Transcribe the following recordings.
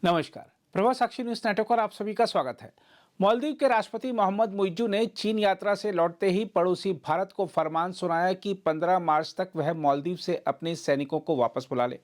नमस्कार। प्रभा साक्षी news network पर आप सभी का स्वागत है। मालदीव के राष्ट्रपति मोहम्मद मुइज्जू ने चीन यात्रा से लौटते ही पड़ोसी भारत को फरमान सुनाया कि 15 मार्च तक वह मालदीव से अपने सैनिकों को वापस बुला ले।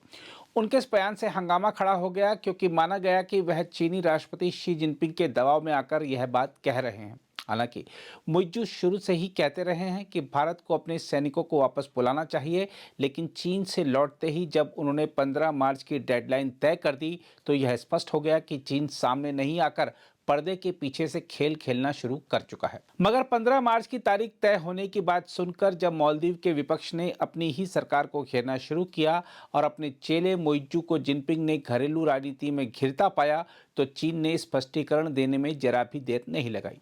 उनके इस बयान से हंगामा खड़ा हो गया क्योंकि माना गया कि वह चीनी राष्ट्रपति शी जिनपिंग के दबाव में आकर यह बात कह रहे हैं। हालांकि मुइज्जू शुरू से ही कहते रहे हैं कि भारत को अपने सैनिकों को वापस बुलाना चाहिए, लेकिन चीन से लौटते ही जब उन्होंने 15 मार्च की डेडलाइन तय कर दी तो यह स्पष्ट हो गया कि चीन सामने नहीं आकर पर्दे के पीछे से खेल खेलना शुरू कर चुका है। मगर 15 मार्च की तारीख तय होने की बात सुनकर जब मालदीव के विपक्ष ने अपनी ही सरकार को घेरना शुरू किया और अपने चेले मुइज्जू को जिनपिंग ने घरेलू राजनीति में घिरता पाया, तो चीन ने स्पष्टीकरण देने में जरा भी देर नहीं लगाई।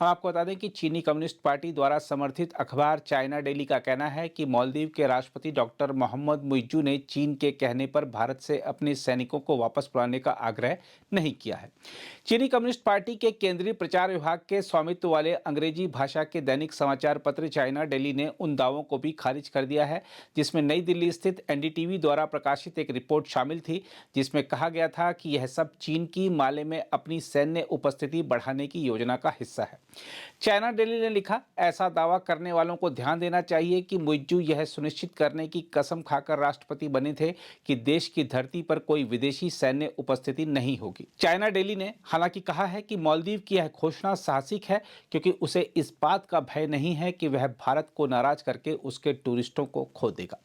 हम आपको बता दें कि चीनी कम्युनिस्ट पार्टी द्वारा समर्थित अखबार चाइना डेली का कहना है कि मालदीव के राष्ट्रपति डॉक्टर मोहम्मद मुइज्जू ने चीन के कहने पर भारत से अपने सैनिकों को वापस बुलाने का आग्रह नहीं किया है। चीनी कम्युनिस्ट पार्टी के केंद्रीय प्रचार विभाग के स्वामित्व वाले अंग्रेजी भाषा के दैनिक समाचार पत्र चाइना डेली ने उन दावों को भी खारिज कर दिया है, जिसमें नई दिल्ली स्थित एनडीटीवी द्वारा प्रकाशित एक रिपोर्ट शामिल थी, जिसमें कहा गया था कि यह सब चीन की माले में अपनी सैन्य उपस्थिति बढ़ाने की योजना का हिस्सा है। चाइना डेली ने लिखा, ऐसा दावा करने वालों को ध्यान देना चाहिए कि मुइज्जू यह सुनिश्चित करने की कसम खाकर राष्ट्रपति बने थे कि देश की धरती पर कोई विदेशी सैन्य उपस्थिति नहीं होगी। चाइना डेली ने हालांकि कहा है कि मालदीव की यह घोषणा साहसिक है क्योंकि उसे इस बात का भय नहीं है कि वह भारत को नाराज करके उसके टूरिस्टों को खो देगा।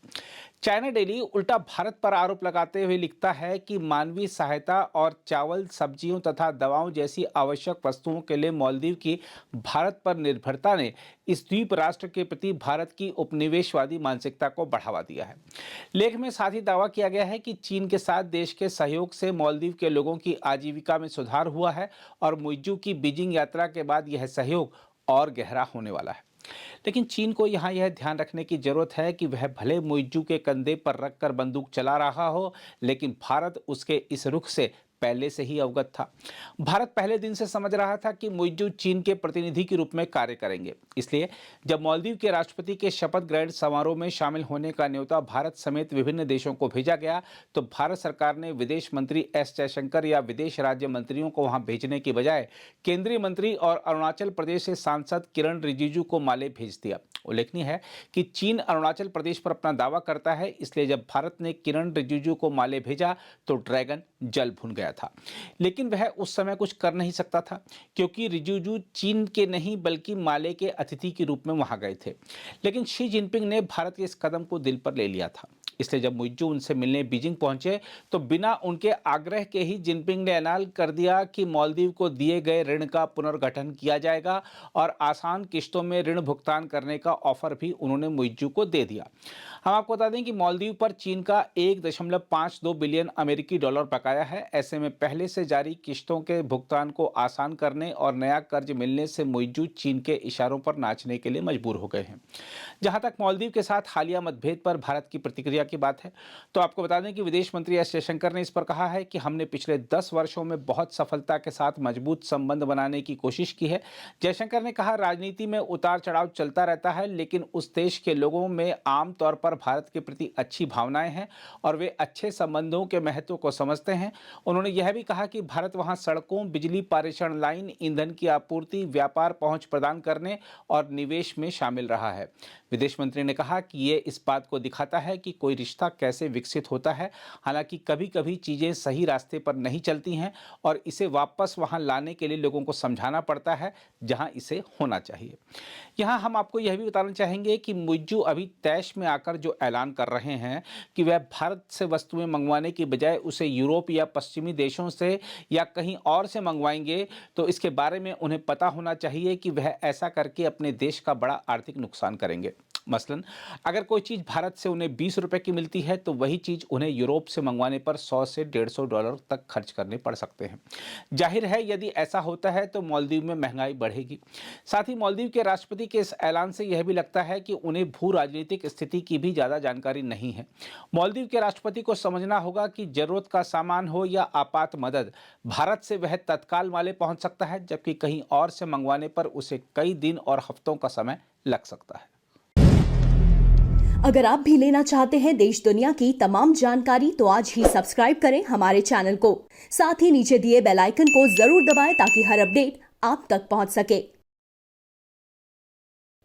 चाइना डेली उल्टा भारत पर आरोप लगाते हुए लिखता है कि मानवीय सहायता और चावल, सब्जियों तथा दवाओं जैसी आवश्यक वस्तुओं के लिए मालदीव की भारत पर निर्भरता ने इस द्वीप राष्ट्र के प्रति भारत की उपनिवेशवादी मानसिकता को बढ़ावा दिया है। लेख में साथ ही दावा किया गया है कि चीन के साथ देश के सहयोग से मालदीव के लोगों की आजीविका में सुधार हुआ है और मुइज्जू की बीजिंग यात्रा के बाद यह सहयोग और गहरा होने वाला है। लेकिन चीन को यहाँ यह ध्यान रखने की जरूरत है कि वह भले मुइज्जू के कंधे पर रखकर बंदूक चला रहा हो, लेकिन भारत उसके इस रुख से पहले से ही अवगत था। भारत पहले दिन से समझ रहा था कि मुइज्जू चीन के प्रतिनिधि के रूप में कार्य करेंगे। इसलिए जब मालदीव के राष्ट्रपति के शपथ ग्रहण समारोह में शामिल होने का न्योता भारत समेत विभिन्न देशों को भेजा गया, तो भारत सरकार ने विदेश मंत्री एस जयशंकर या विदेश राज्य मंत्रियों को वहां भेजने की बजाय केंद्रीय मंत्री और अरुणाचल प्रदेश से सांसद किरण रिजिजू को माले भेज दिया। उल्लेखनीय है कि चीन अरुणाचल प्रदेश पर अपना दावा करता है, इसलिए जब भारत ने किरण रिजिजू को माले भेजा तो ड्रैगन जल भुन गया था। लेकिन वह उस समय कुछ कर नहीं सकता था क्योंकि रिजिजू चीन के नहीं बल्कि माले के अतिथि के रूप में वहां गए थे। लेकिन शी जिनपिंग ने भारत के इस कदम को दिल पर ले लिया था। इसलिए जब मुइज्जू उनसे मिलने बीजिंग पहुंचे तो बिना उनके आग्रह के ही जिनपिंग ने ऐलान कर दिया कि मालदीव को दिए गए ऋण का पुनर्गठन किया जाएगा और आसान किश्तों में ऋण भुगतान करने का ऑफर भी उन्होंने मुइज्जू को दे दिया। हम आपको बता दें कि मालदीव पर चीन का 1.52 बिलियन अमेरिकी डॉलर बकाया है। ऐसे में पहले से जारी किश्तों के भुगतान को आसान करने और नया कर्ज मिलने से मुइज्जू चीन के इशारों पर नाचने के लिए मजबूर हो गए हैं। जहां तक मालदीव के साथ हालिया मतभेद पर भारत की प्रतिक्रिया की बात है, तो आपको बता दें कि विदेश मंत्री एस जयशंकर ने इस पर कहा है कि हमने पिछले 10 वर्षों में बहुत सफलता के साथ मजबूत संबंध बनाने की कोशिश की है। जयशंकर ने कहा, राजनीति में उतार चढ़ाव चलता रहता है, लेकिन उस देश के लोगों में आमतौर पर भारत के प्रति अच्छी भावनाएं हैं और वे अच्छे संबंधों के महत्व को समझते हैं। उन्होंने यह भी कहा कि भारत वहां सड़कों, बिजली पारेषण लाइन, ईंधन की आपूर्ति, व्यापार पहुंच प्रदान करने और निवेश में शामिल रहा है। विदेश मंत्री ने कहा कि ये इस बात को दिखाता है कि कोई रिश्ता कैसे विकसित होता है। हालांकि कभी कभी चीजें सही रास्ते पर नहीं चलती हैं और इसे वापस वहां लाने के लिए लोगों को समझाना पड़ता है जहां इसे होना चाहिए। यहां हम आपको यह भी बताना चाहेंगे कि मुइज्जू अभी तैश में आकर जो ऐलान कर रहे हैं कि वह भारत से वस्तुएं मंगवाने की बजाय उसे यूरोप या पश्चिमी देशों से या कहीं और से मंगवाएंगे, तो इसके बारे में उन्हें पता होना चाहिए कि वह ऐसा करके अपने देश का बड़ा आर्थिक नुकसान करेंगे। मसलन अगर कोई चीज़ भारत से उन्हें 20 रुपए की मिलती है तो वही चीज़ उन्हें यूरोप से मंगवाने पर 100 से $150 तक खर्च करने पड़ सकते हैं। जाहिर है यदि ऐसा होता है तो मालदीव में महंगाई बढ़ेगी। साथ ही मालदीव के राष्ट्रपति के इस ऐलान से यह भी लगता है कि उन्हें भू राजनीतिक स्थिति की भी ज़्यादा जानकारी नहीं है। मालदीव के राष्ट्रपति को समझना होगा कि जरूरत का सामान हो या आपात मदद, भारत से वह तत्काल माले पहुंच सकता है, जबकि कहीं और से मंगवाने पर उसे कई दिन और हफ्तों का समय लग सकता है। अगर आप भी लेना चाहते हैं देश दुनिया की तमाम जानकारी तो आज ही सब्सक्राइब करें हमारे चैनल को। साथ ही नीचे दिए बेल आइकन को जरूर दबाएं ताकि हर अपडेट आप तक पहुंच सके।